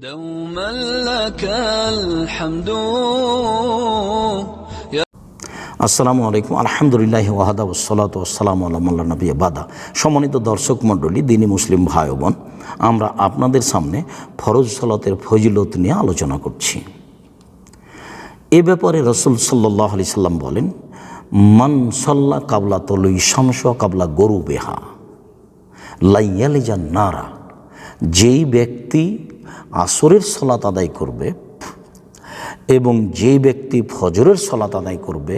دوما لك الحمد আসসালামু আলাইকুম আলহামদুলিল্লাহি ওয়াহদা ওয়াসসালাতু ওয়াসসালামু আলা মান লা নাবিয়্যা বাদা। সম্মানিত দর্শক মণ্ডলী, দ্বীনি মুসলিম ভাই বোন, আমরা আপনাদের সামনে ফরজ সালাতের ফজিলত নিয়ে আলোচনা করছি। এ ব্যাপারে রাসূল সাল্লাল্লাহু আলাইহি সাল্লাম বলেন, মান সাল্লা কাবলা তুলুই শামস কাবলা গরুবিহা লা ইয়ালিজান নারা। যেই ব্যক্তি আসরের সালাত আদায় করবে এবং যে ব্যক্তি ফজরের সালাত আদায় করবে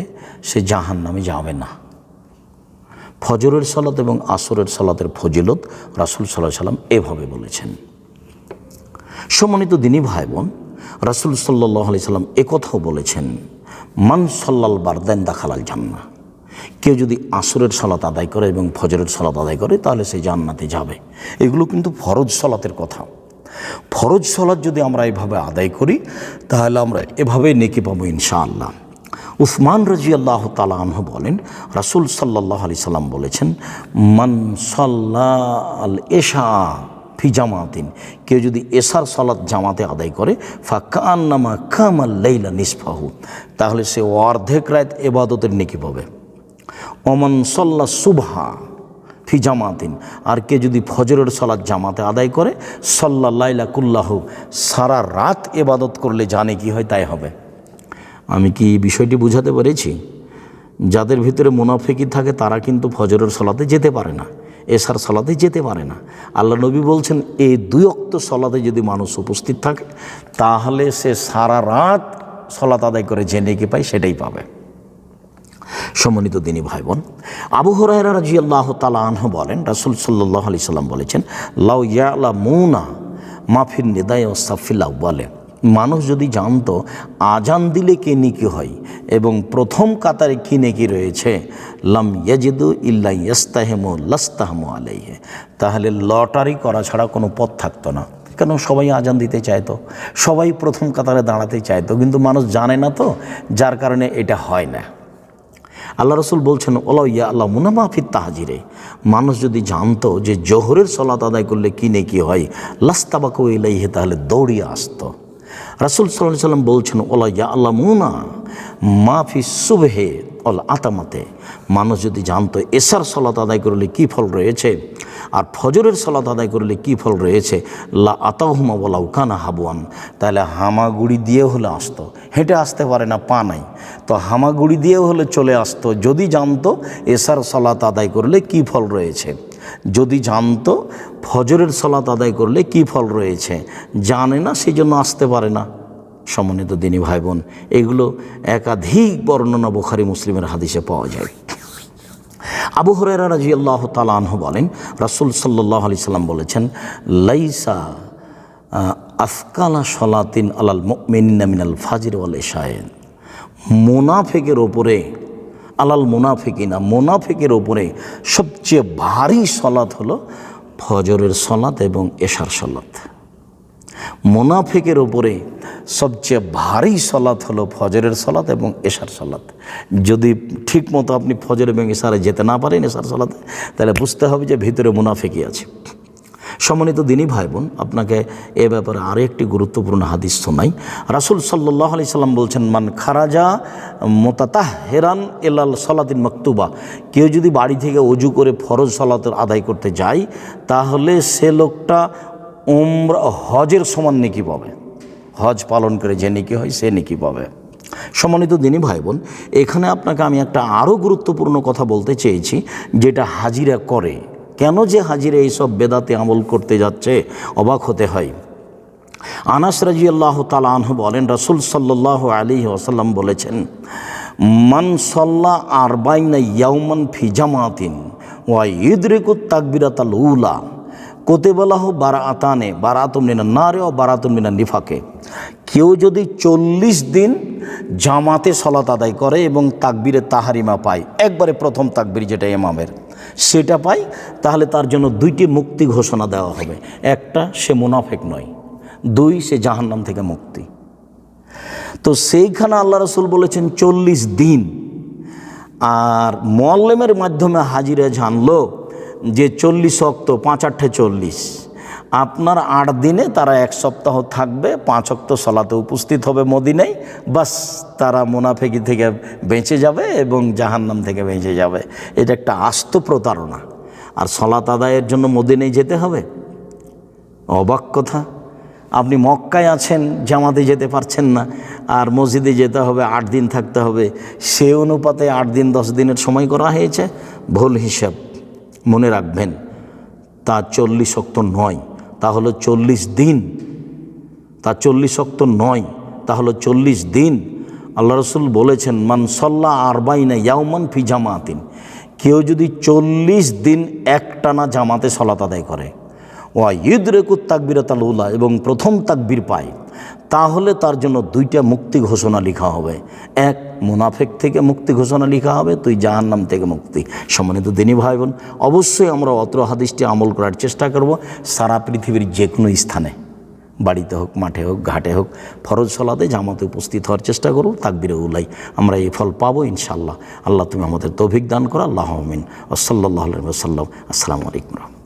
সে জাহান্নামে যাবে না। ফজরের সালাত এবং আসরের সালাতের ফজিলত রাসূল সাল্লাল্লাহু আলাইহি সাল্লাম এভাবে বলেছেন। সম্মানিত দ্বীনি ভাই বোন, রাসূল সাল্লাল্লাহু আলাইহি সাল্লাম একথাও বলেছেন, মান সাল্লাল বারদান দাখালাল জান্নাহ। কেউ যদি আসরের সালাত আদায় করে এবং ফজরের সালাত আদায় করে তাহলে সে জান্নাতে যাবে। এগুলো কিন্তু ফরজ সালাতের কথা। ফরজ সালাত যদি আমরা এভাবে আদায় করি তাহলে আমরা এভাবেই নেকি পাবো ইনশাআল্লাহ। উসমান রাদিয়াল্লাহু তাআলা আনহু বলেন, রাসূল সাল্লাল্লাহু আলাইহি সাল্লাম বলেছেন, মান সাল্লাল ইশা ফি জামাতিন। কেউ যদি এশার সালাত জামাতে আদায় করে ফাকান্নামা কামাল লাইলা নিসফাহু, তাহলে সে অর্ধেক রাত ইবাদতের নেকি পাবে। ওমান সাল্লা সুবহা ফি জামাতিন, আর কে যদি ফজরের সালাত জামাতে আদায় করে সাল্লা লাইলা কুল্লাহু, সারা রাত ইবাদত করলে জানে কি হয় তাই হবে। আমি কি বিষয়টি বুঝাতে পেরেছি? যাদের ভিতরে মুনাফিকি থাকে তারা কিন্তু ফজরের সালাতে যেতে পারে না, এশার সালাতে যেতে পারে না। আল্লাহ নবী বলছেন, এই দুই ওয়াক্ত সালাতে যদি মানুষ উপস্থিত থাকে তাহলে সে সারা রাত সালাত আদায় করে যে নেকি পায় সেটাই পাবে। সম্মানিত দ্বীনি ভাই বোন, আবু হুরায়রা রাদিয়াল্লাহু তাআলা আনহু বলেন, রাসূল সাল্লাল্লাহু আলাইহি সাল্লাম বলেছেন, লাউ ইয়ালামুনা মা ফিন নিদাই ওয়াস সাফিল আউয়ালে। মানুষ যদি জানতো আজান দিলে কি নেকি হয় এবং প্রথম কাতারে কি নেকি রয়েছে, লাম ইয়াজিদু ইল্লা ইস্তাহিমু লাস্তাহমু আলাইহি, তাহলে লটারি করা ছাড়া কোনো পথ থাকতো না। কেন? সবাই আজান দিতে চাইতো, সবাই প্রথম কাতারে দাঁড়াতে চাইতো, কিন্তু মানুষ জানে না তো, যার কারণে এটা হয় না। আল্লাহ রসুল বলছেন, ওলা ইয়া আল্লাহ মুনামাফির তাহাজিরে, মানুষ যদি জানতো যে জোহরের সালাত আদায় করলে কি নেকি হয়, লাস্তাবাকু ইলাইহি, তাহলে দৌড়িয়ে আসতো। রাসূল সাল্লাল্লাহু আলাইহি সাল্লাম বলছেন, ওলা ইয়া আল্লাহ মুনা মাফি সুবহে অল আতামাতে, মানুষ যদি জানতো এশার সালাত আদায় করলে কি ফল রয়েছে আর ফজরের সালাত আদায় করলে কি ফল রয়েছে, লা আতাহুমা ওয়ালাউ কানা হাবওয়ান, তাহলে হামাগুড়ি দিয়ে হলে আসতো। হেঁটে আসতে পারে না, পা নাই, তো হামাগুড়ি দিয়ে হলে চলে আসতো যদি জানতো এশার সালাত আদায় করলে কি ফল রয়েছে, যদি জানতো ফজরের সালাত আদায় করলে কি ফল রয়েছে। জানে না, সেই জন্য আসতে পারে না। সম্মানিত দ্বীনি ভাই বোন, এগুলো একাধিক বর্ণনা বুখারী মুসলিমের হাদিসে পাওয়া যায়। আবু হুরায়রা রাদিয়াল্লাহু তাআলা আনহু বলেন, রাসূল সাল্লাল্লাহু আলাইহি সাল্লাম বলেছেন, লাইসা আসকালা সালাতিন আলাল মুমিনিনা মিনাল ফাজর ওয়াল ইশায়ে। মুনাফিকের ওপরে, আলাল মুনাফিকিনা, মুনাফিকের ওপরে সবচেয়ে ভারী সালাত হলো ফজরের সালাত এবং এশার সালাত। মুনাফিকের ওপরে সবচেয়ে ভারী সালাত হলো ফজরের সালাত এবং এশার সালাত। যদি ঠিক মতো আপনি ফজর এবং এশারে যেতে না পারেন এশার সালাতে, তাহলে বুঝতে হবে যে ভিতরে মুনাফিকি আছে। সম্মানিত দ্বীনি ভাই বোন, আপনাকে এ ব্যাপারে আরও একটি গুরুত্বপূর্ণ হাদিস শোনাই। রাসূল সাল্লাল্লাহু আলাইহি সাল্লাম বলছেন, মান খারাজা মুতাতাহহিরান ইলাল সালাতিন মাকতুবা, কেউ যদি বাড়ি থেকে ওযু করে ফরজ সালাতের আদায় করতে যায় তাহলে সে লোকটা হজের সমান নেকি পাবে। হজ পালন করে যে নেকি হয় সে নেকি পাবে। সম্মানিত দ্বীনি ভাই বোন, এখানে আপনাকে আমি একটা আরও গুরুত্বপূর্ণ কথা বলতে চেয়েছি, যেটা হাজিরা করে। কেন যে হাজিরা এইসব বেদাতে আমল করতে যাচ্ছে, অবাক হতে হয়। আনাস রাদিয়াল্লাহু তাআলা আনহু বলেন, রাসূল সাল্লাল্লাহু আলাইহি ওয়াসাল্লাম বলেছেন, মান সাল্লা আরবাইনা ইয়াওমান ফি জামাতিন ওয়া ইদরিকুত তাকবিরাতাল উলা কুতিবালাহু বারাআতানে বারাআতুম মিনান নারে ওয়া বারাআতুম মিনান নিফাকে। কেউ যদি 40 দিন জামাতে সালাত আদায় করে এবং তাকবীরে তাহারিমা পায়, একবারে প্রথম তাকবীর যেটা ইমামের সেটা পায়, তাহলে তার জন্য 2টি মুক্তি ঘোষণা দেওয়া হবে। একটা, সে মুনাফিক নয়, 2, সে জাহান্নাম থেকে মুক্তি। তো সেইখানে আল্লাহ রাসূল বলেছেন 40 দিন। আর মুআল্লিমের মাধ্যমে হাজিরা জানলো যে 40 ওয়াক্ত 5 8 40, আপনার 8 দিনে তারা 1 সপ্তাহ থাকবে, 5 ওয়াক্ত সালাতে উপস্থিত হবে মদিনায়, বাস তারা মুনাফিকি থেকে বেঁচে যাবে এবং জাহান্নাম থেকে বেঁচে যাবে। এটা একটা আস্ত প্রতারণা। আর সালাত আদায়ের জন্য মদিনায় যেতে হবে? অবাক কথা। আপনি মক্কায় আছেন, জামাতে যেতে পারছেন না, আর মসজিদে যেতে হবে, 8 দিন থাকতে হবে। সে অনুপাতে 8 দিন 10 দিনের সময় করা হয়েছে। ভুল হিসাব, মনে রাখবেন। তা 40 ওয়াক্ত নয়, তা হলো 40 দিন। তা 40 ওয়াক্ত নয়, তা হলো 40 দিন। আল্লাহ রসুল বলেছেন, মান সাল্লা আরবাইনা ইয়াওমান ফি জামাতিন, কেউ যদি 40 দিন একটানা জামাতে সালাত আদায় করে, ওয়া ইউদরিকুত তাকবীরাতুল উলা, এবং প্রথম তাকবীর পায়, তাহলে তার জন্য 2টা মুক্তি ঘোষণা লেখা হবে। এক, মুনাফিক থেকে মুক্তি ঘোষণা লেখা হবে, তুই জাহান্নাম থেকে মুক্তি। সম্মানিত দিনী ভাই বোন, অবশ্যই আমরা অত্র হাদিসটি আমল করার চেষ্টা করব। সারা পৃথিবীর যে কোনো স্থানে, বাড়িতে হোক, মাঠে হোক, ঘাটে হোক, ফরজ সালাতে জামাতে উপস্থিত হওয়ার চেষ্টা করব। তাকবীরে উলাই আমরা এই ফল পাবো ইনশাআল্লাহ। আল্লাহ তুমি আমাদের তৌফিক দান করো। আল্লাহ আমিন। ওয়া সাল্লাল্লাহু আলাইহি ওয়া সাল্লাম। আসসালামু আলাইকুম।